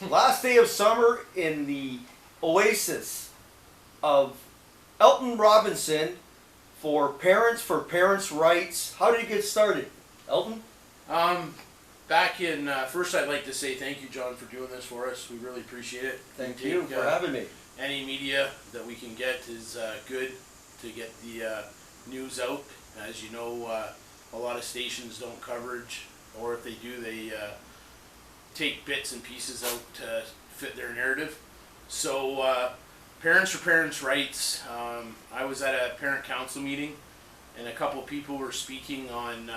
Last day of summer in the oasis of Elton Robinson for parents' rights. How did it get started, Elton? Back in, first I'd like to say thank you, John, for doing this for us. We really appreciate it. Thank you for having me. Any media that we can get is good to get the news out. As you know, a lot of stations don't coverage, or if they do, they take bits and pieces out to fit their narrative. So, parents for parents' rights. I was at a parent council meeting, and a couple of people were speaking on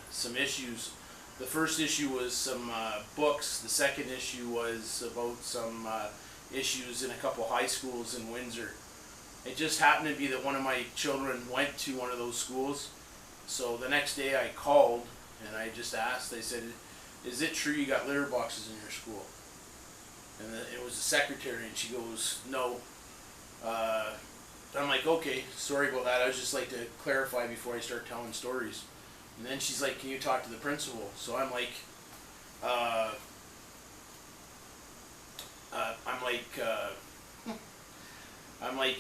some issues. The first issue was some books. The second issue was about some issues in a couple high schools in Windsor. It just happened to be that one of my children went to one of those schools. So the next day I called and I just asked, I said, "Is it true you got litter boxes in your school?" And it was the secretary, and she goes, "No." I'm like, "Okay, sorry about that. I would just like to clarify before I start telling stories." And then she's like, "Can you talk to the principal?" So I'm like,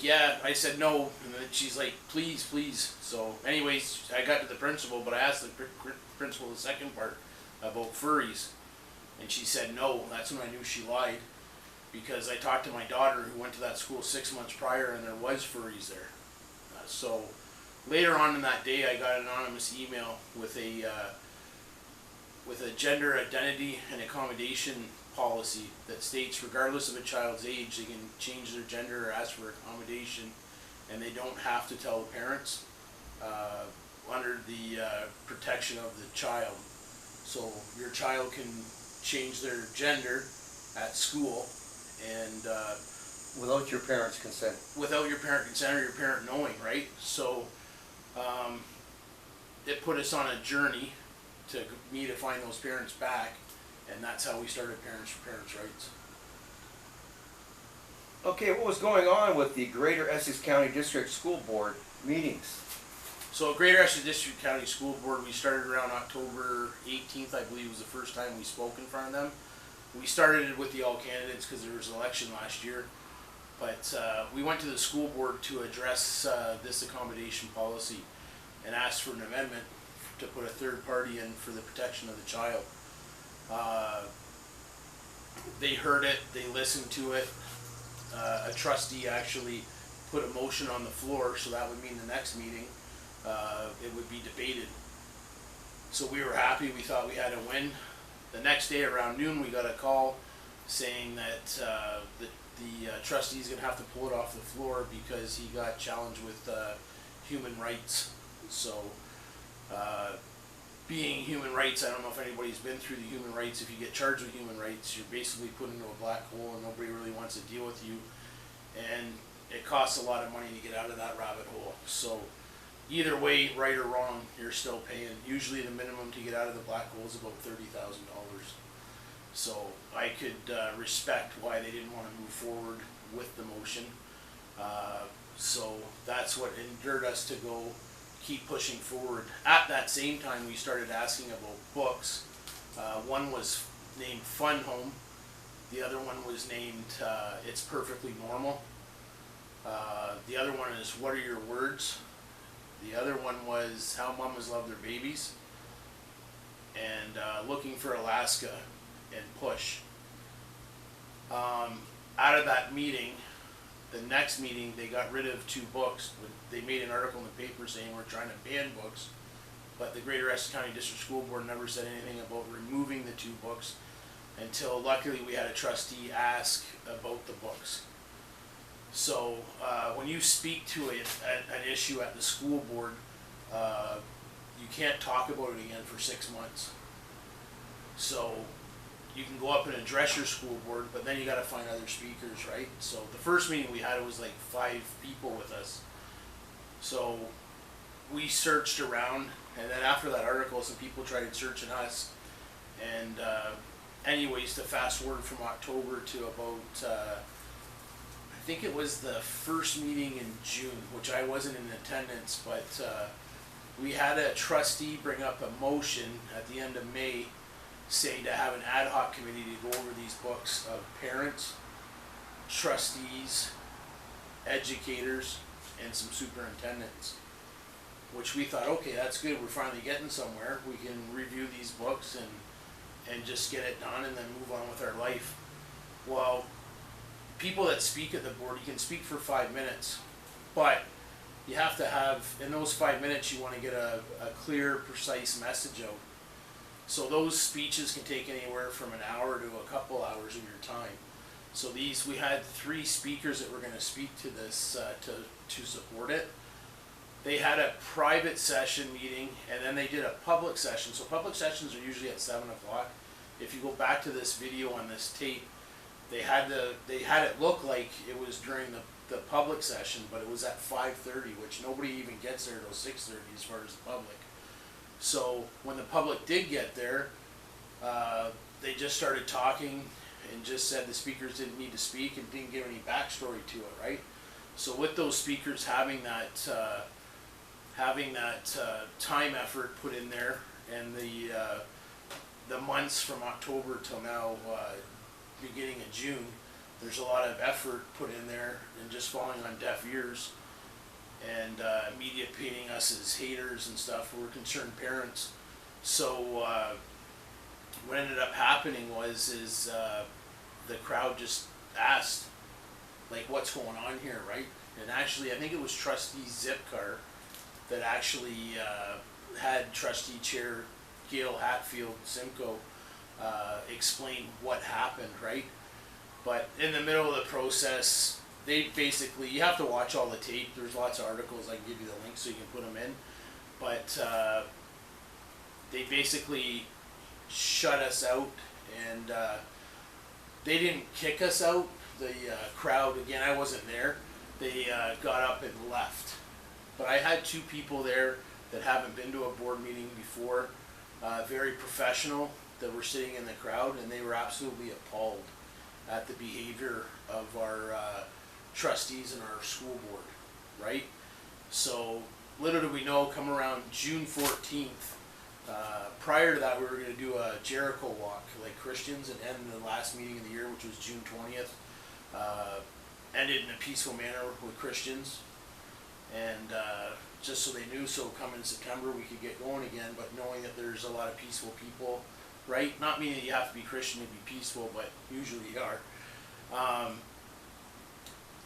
yeah. I said no, and then she's like, "Please, please." So anyways, I got to the principal, but I asked the principal the second part about furries, and she said no. That's when I knew she lied, because I talked to my daughter who went to that school 6 months prior, and there was furries there. So later on in that day, I got an anonymous email with a gender identity and accommodation policy that states regardless of a child's age, they can change their gender or ask for accommodation, and they don't have to tell the parents under the protection of the child. So your child can change their gender at school, and without your parents' consent. Without your parent consent or your parent knowing, right? So it put us on a journey to me to find those parents back, and that's how we started Parents for Parents' Rights. Okay, what was going on with the Greater Essex County District School Board meetings? So Greater Essex District County School Board, we started around October 18th, I believe was the first time we spoke in front of them. We started it with the all candidates because there was an election last year, but we went to the school board to address this accommodation policy and asked for an amendment to put a third party in for the protection of the child. They heard it, they listened to it. A trustee actually put a motion on the floor, so that would mean the next meeting it would be debated. So we were happy, we thought we had a win. The next day around noon we got a call saying that the trustee is going to have to pull it off the floor because he got challenged with human rights. So being human rights, I don't know if anybody's been through the human rights. If you get charged with human rights, you're basically put into a black hole and nobody really wants to deal with you, and it costs a lot of money to get out of that rabbit hole. So either way, right or wrong, you're still paying. Usually the minimum to get out of the black hole is about $30,000. So I could respect why they didn't want to move forward with the motion. So that's what endured us to go keep pushing forward. At that same time, we started asking about books. One was named Fun Home. The other one was named It's Perfectly Normal. The other one is What Are Your Words? The other one was How Mamas Love Their Babies. And Looking for Alaska and Push. Out of that meeting, the next meeting, they got rid of 2 books. They made an article in the paper saying we're trying to ban books, but the Greater Essex County District School Board never said anything about removing the 2 books until luckily we had a trustee ask about the books. So when you speak to an issue at the school board, you can't talk about it again for 6 months. So you can go up and address your school board, but then you got to find other speakers, right? So the first meeting we had, it was like 5 people with us. So we searched around, and then after that article, some people tried searching us. And anyways, to fast forward from October to about, I think it was the first meeting in June, which I wasn't in attendance, but we had a trustee bring up a motion at the end of May say to have an ad hoc committee to go over these books of parents, trustees, educators, and some superintendents. Which we thought, okay, that's good, we're finally getting somewhere. We can review these books and just get it done and then move on with our life. Well, people that speak at the board, you can speak for 5 minutes, but you have to have, in those 5 minutes, you want to get a clear, precise message out. So those speeches can take anywhere from an hour to a couple hours of your time. So we had 3 speakers that were going to speak to this, to support it. They had a private session meeting, and then they did a public session. So public sessions are usually at 7 o'clock. If you go back to this video on this tape, they had it look like it was during the public session, but it was at 5:30, which nobody even gets there till 6:30 as far as the public. So when the public did get there, they just started talking and just said the speakers didn't need to speak and didn't give any backstory to it, right? So with those speakers having that time effort put in there, and the months from October till now, beginning of June, there's a lot of effort put in there and just falling on deaf ears, and media painting us as haters and stuff. We're concerned parents. So what ended up happening is the crowd just asked, like, what's going on here, right? And actually, I think it was Trustee Zipcar that actually had Trustee Chair Gail Hatfield Simcoe explain what happened, right? But in the middle of the process, they basically, you have to watch all the tape. There's lots of articles. I can give you the link so you can put them in. But they basically shut us out, and they didn't kick us out. The crowd, again, I wasn't there. They got up and left. But I had 2 people there that haven't been to a board meeting before, very professional, that were sitting in the crowd, and they were absolutely appalled at the behavior of our trustees and our school board, right? So little do we know, come around June 14th, prior to that we were going to do a Jericho walk like Christians, and end the last meeting of the year, which was June 20th, ended in a peaceful manner with Christians, and just so they knew, so come in September we could get going again, but knowing that there's a lot of peaceful people, right? Not meaning that you have to be Christian to be peaceful, but usually you are.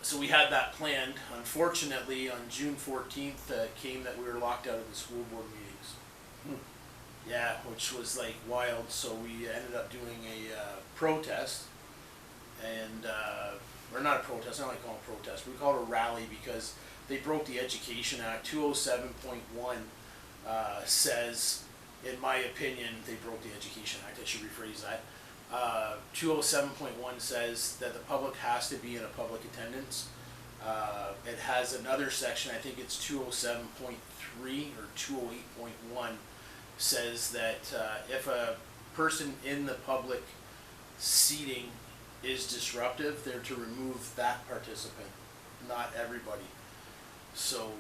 So we had that planned. Unfortunately, on June 14th, came that we were locked out of the school board meetings. Yeah, which was like wild. So we ended up doing a protest, and or not a protest. I don't like calling it a protest. We call it a rally because they broke the Education Act. 207.1 says, in my opinion, they broke the Education Act. I should rephrase that. 207.1 says that the public has to be in a public attendance. It has another section, I think it's 207.3 or 208.1, says that if a person in the public seating is disruptive, they're to remove that participant, not everybody. So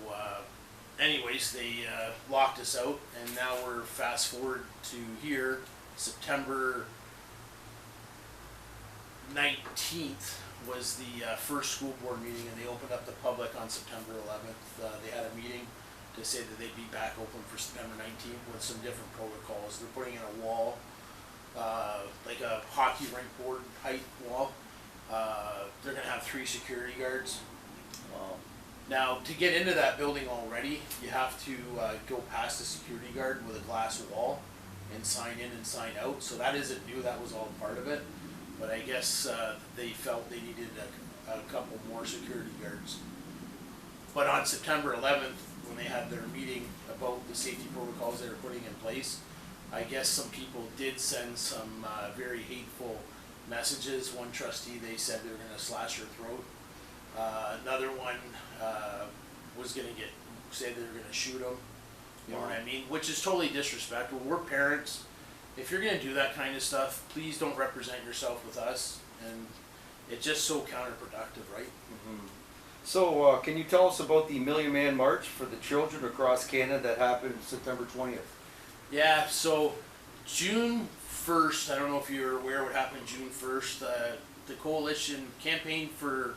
anyways, they locked us out, and now we're fast forward to here, September 19th was the first school board meeting, and they opened up the public on September 11th. They had a meeting to say that they'd be back open for September 19th with some different protocols. They're putting in a wall, like a hockey rink board height wall. They're going to have 3 security guards. Now, to get into that building already, you have to go past the security guard with a glass wall and sign in and sign out. So that isn't new, that was all part of it. But I guess they felt they needed a couple more security guards. But on September 11th, when they had their meeting about the safety protocols they were putting in place, I guess some people did send some very hateful messages. One trustee, they said they were going to slash her throat. Another one was going to said they were going to shoot him. You know what I mean? Which is totally disrespectful. We're parents. If you're going to do that kind of stuff, please don't represent yourself with us. And it's just so counterproductive, right? Mm-hmm. So can you tell us about the Million Man March for the children across Canada that happened September 20th? Yeah, so June 1st, I don't know if you're aware what happened June 1st. The Coalition Campaign for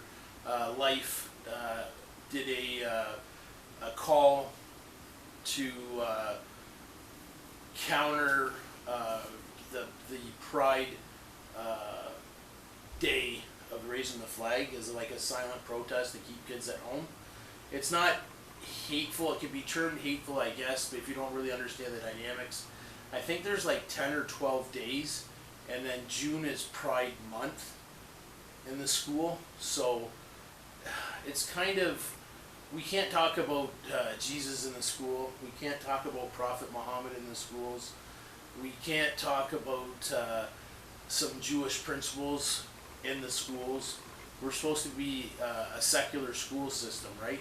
Life did a call to counter the Pride Day of raising the flag as like a silent protest to keep kids at home. It's not hateful. It can be termed hateful, I guess, but if you don't really understand the dynamics, I think there's like 10 or 12 days, and then June is Pride Month in the school. So it's kind of, we can't talk about Jesus in the school. We can't talk about Prophet Muhammad in the schools. We can't talk about some Jewish principles in the schools. We're supposed to be a secular school system, right?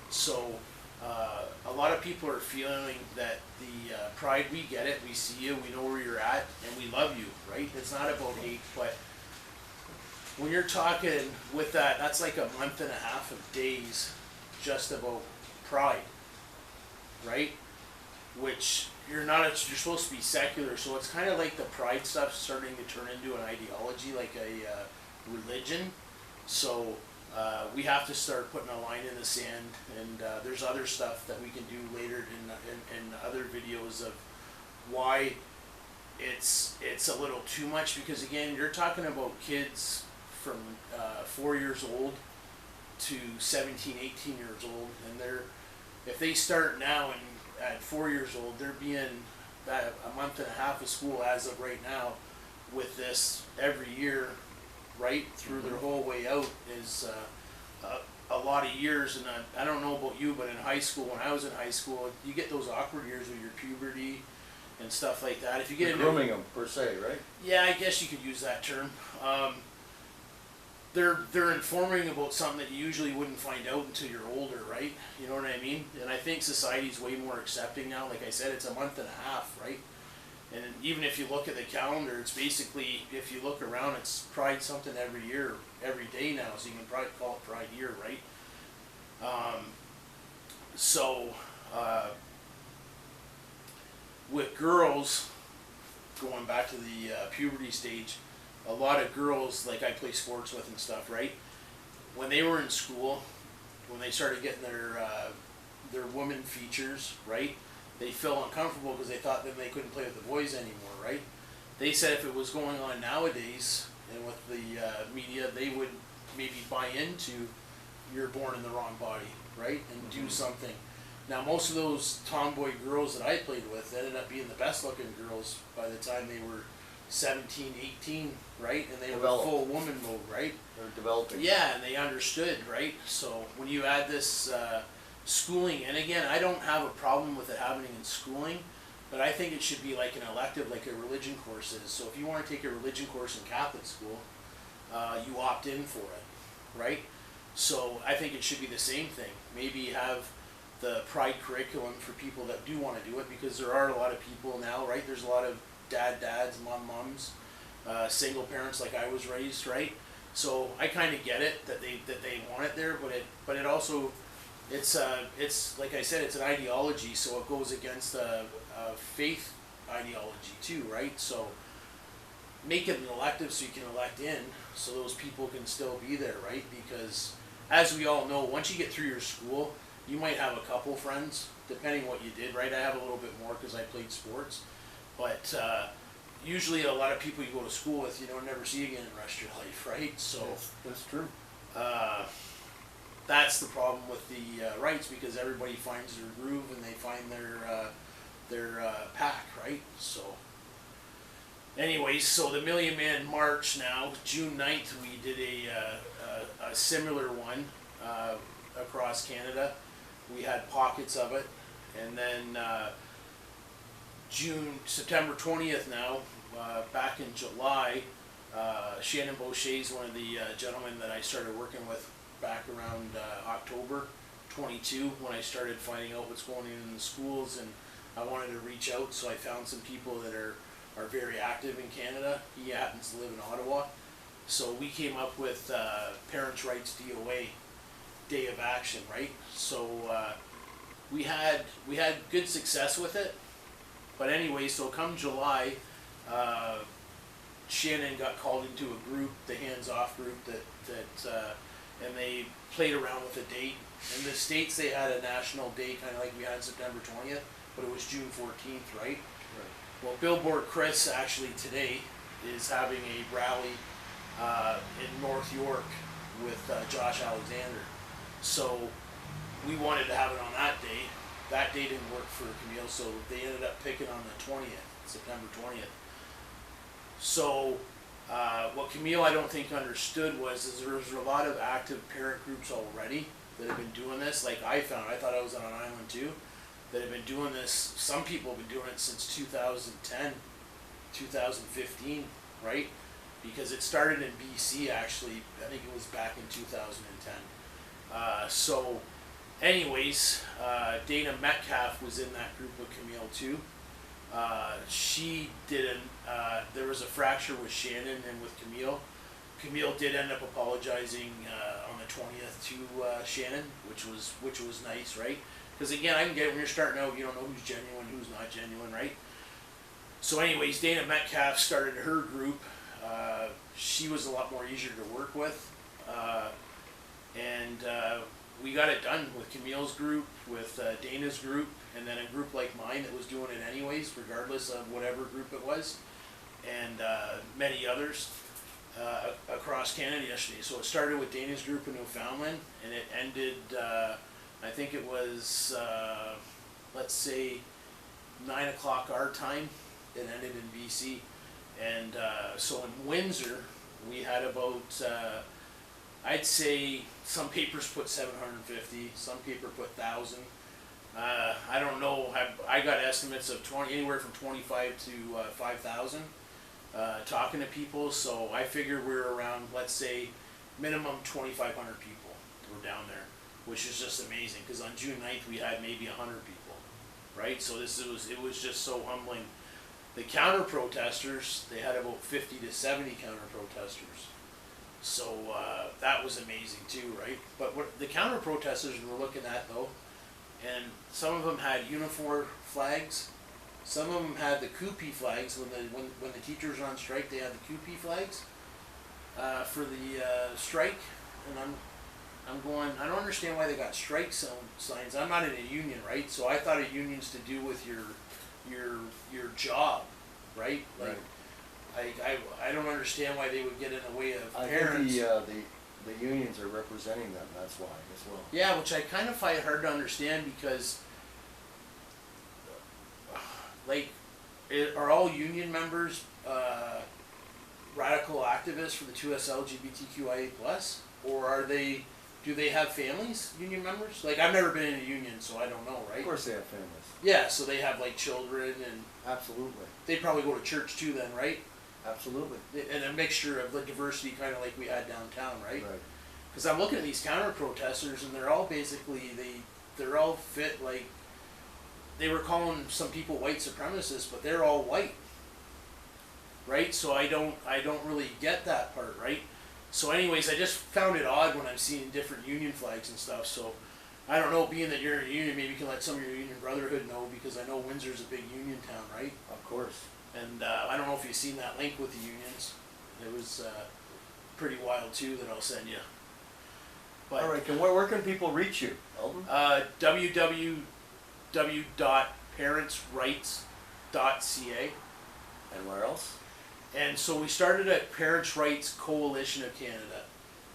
So a lot of people are feeling that the pride, we get it, we see you, we know where you're at, and we love you, right? It's not about hate, but when you're talking with that, that's like a month and a half of days just about pride, right? Which you're not, you're supposed to be secular, so it's kind of like the pride stuff starting to turn into an ideology, like a religion. So we have to start putting a line in the sand, and there's other stuff that we can do later in other videos of why it's a little too much, because again, you're talking about kids from 4 years old to 17, 18 years old, and if they start now and at 4 years old, they're being a month and a half of school as of right now with this every year, right through their whole way out is a lot of years. And I don't know about you, but in high school, when I was in high school, you get those awkward years with your puberty and stuff like that. If you get into grooming them per se, right? Yeah, I guess you could use that term. They're informing about something that you usually wouldn't find out until you're older, right? You know what I mean? And I think society's way more accepting now. Like I said, it's a month and a half, right? And even if you look at the calendar, it's basically, if you look around, it's Pride something every year, every day now, so you can probably call it Pride Year, right? With girls, going back to the puberty stage, a lot of girls, like I play sports with and stuff, right? When they were in school, when they started getting their woman features, right? They felt uncomfortable because they thought that they couldn't play with the boys anymore, right? They said if it was going on nowadays and with the media, they would maybe buy into you're born in the wrong body, right? And do something. Now, most of those tomboy girls that I played with ended up being the best looking girls by the time they were 17, 18, right? And they were full woman mode, right? They're developing. Yeah, and they understood, right? So when you add this schooling, and again, I don't have a problem with it happening in schooling, but I think it should be like an elective, like a religion course is. So if you want to take a religion course in Catholic school, you opt in for it, right? So I think it should be the same thing. Maybe have the Pride curriculum for people that do want to do it, because there are a lot of people now, right? There's a lot of dads, moms, single parents like I was raised, right? So I kind of get it that they want it there, but it also, it's like I said, it's an ideology, so it goes against a faith ideology too, right? So make it an elective so you can elect in, so those people can still be there, right? Because as we all know, once you get through your school, you might have a couple friends, depending what you did, right? I have a little bit more because I played sports, but usually a lot of people you go to school with, you don't never see again in the rest of your life, right? So that's true. That's the problem with the rights, because everybody finds their groove and they find their pack, right? So anyways, so the Million Man March now, June 9th, we did a similar one across Canada. We had pockets of it, and then September 20th now, back in July, Shannon Boucher's one of the gentlemen that I started working with back around October 22, when I started finding out what's going on in the schools, and I wanted to reach out, so I found some people that are very active in Canada. He happens to live in Ottawa, so we came up with Parents' Rights DOA, Day of Action, right? So we had good success with it. But anyway, so come July, Shannon got called into a group, the hands-off group, and they played around with a date. In the States, they had a national date, kind of like we had September 20th, but it was June 14th, right? Right. Well, Billboard Chris actually today is having a rally in North York with Josh Alexander. So we wanted to have it on that day. That day didn't work for Camille, so they ended up picking on the 20th, September 20th. So what Camille I don't think understood is there was a lot of active parent groups already that have been doing this. Like I thought I was on an island too, that have been doing this. Some people have been doing it since 2010, 2015, right? Because it started in BC actually. I think it was back in 2010. So anyways, Dana Metcalf was in that group with Camille too. She didn't, there was a fracture with Shannon and with Camille. Camille did end up apologizing on the 20th to Shannon, which was nice, right? Because again, I can get it when you're starting out, you don't know who's genuine, who's not genuine, right? So anyways, Dana Metcalf started her group. She was a lot more easier to work with. And we got it done with Camille's group, with Dana's group, and then a group like mine that was doing it anyways, regardless of whatever group it was, and many others across Canada yesterday. So it started with Dana's group in Newfoundland, and it ended, I think it was, let's say, 9 o'clock our time. It ended in BC. And so in Windsor, we had about, I'd say some papers put 750, some paper put 1,000. I don't know. I got estimates of anywhere from 25 to 5,000 talking to people. So I figure we're around, let's say, minimum 2,500 people were down there, which is just amazing. Because on June 9th we had maybe 100 people, right? So it was just so humbling. The counter protesters, they had about 50 to 70 counter protesters. So that was amazing too, right? But what the counter protesters we were looking at though, and some of them had uniform flags, some of them had the Coopy flags. When the teachers were on strike, they had the Coopy flags for the strike. And I'm going, I don't understand why they got strike signs. I'm not in a union, right? So I thought a union's to do with your job, right? Like, I don't understand why they would get in the way of parents. I think the unions are representing them, that's why as well. Yeah, which I kind of find hard to understand because, like, are all union members radical activists for the 2S LGBTQIA+, or do they have families, union members? Like, I've never been in a union, so I don't know, right? Of course they have families. Yeah, so they have, like, children, and Absolutely. they probably go to church too then, right? Absolutely. And a mixture of the diversity, kind of like we had downtown, right? Right. Because I'm looking at these counter protesters, and they're all basically they're all fit like they were calling some people white supremacists, but they're all white, right? So I don't really get that part, right? So anyways, I just found it odd when I'm seeing different union flags and stuff. So I don't know, being that you're in a union, maybe you can let some of your union brotherhood know, because I know Windsor's a big union town, right? Of course. And I don't know if you've seen that link with the unions. It was pretty wild too, that I'll send you. But, all right, where can people reach you, Elton? www.parentsrights.ca. And where else? And so we started at Parents' Rights Coalition of Canada.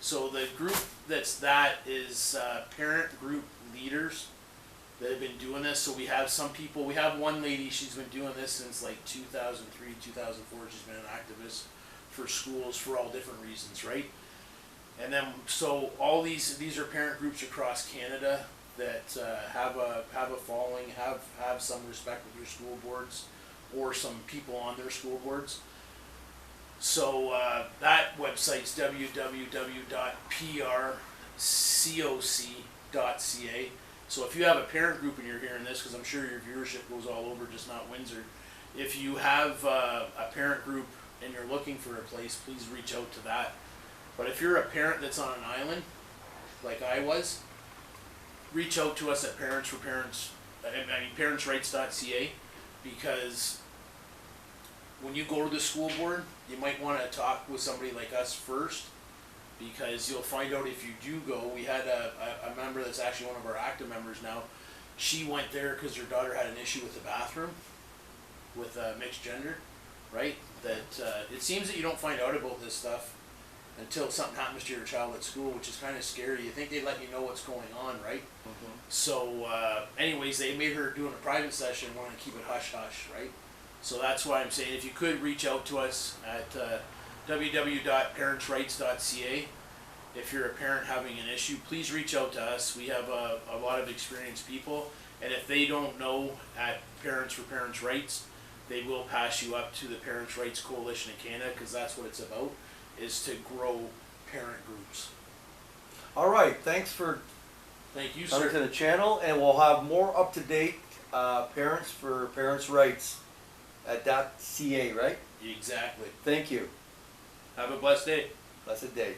So the group is parent group leaders that have been doing this. So we have some people, we have one lady, she's been doing this since like 2003, 2004. She's been an activist for schools for all different reasons, right? And then, so all these are parent groups across Canada that have a following, have some respect with your school boards, or some people on their school boards. So that website's www.prcoc.ca. So if you have a parent group and you're hearing this, because I'm sure your viewership goes all over, just not Windsor. If you have a parent group and you're looking for a place, please reach out to that. But if you're a parent that's on an island, like I was, reach out to us at parentsrights.ca, because when you go to the school board, you might want to talk with somebody like us first, because you'll find out if you do go. We had a member that's actually one of our active members now. She went there because her daughter had an issue with the bathroom, with mixed gender, right? That it seems that you don't find out about this stuff until something happens to your child at school, which is kind of scary. You think they let you know what's going on, right? Mm-hmm. So anyways, they made her doing a private session, wanting to keep it hush-hush, right? So that's why I'm saying if you could reach out to us at www.parentsrights.ca. If you're a parent having an issue, please reach out to us. We have a lot of experienced people, and if they don't know at Parents for Parents' Rights, they will pass you up to the Parents' Rights Coalition of Canada, because that's what it's about, is to grow parent groups. All right, thanks for Thank you, coming sir. to the channel, and we'll have more up-to-date Parents for Parents' Rights at .ca, right? Exactly. Thank you. Have a blessed day. Blessed day.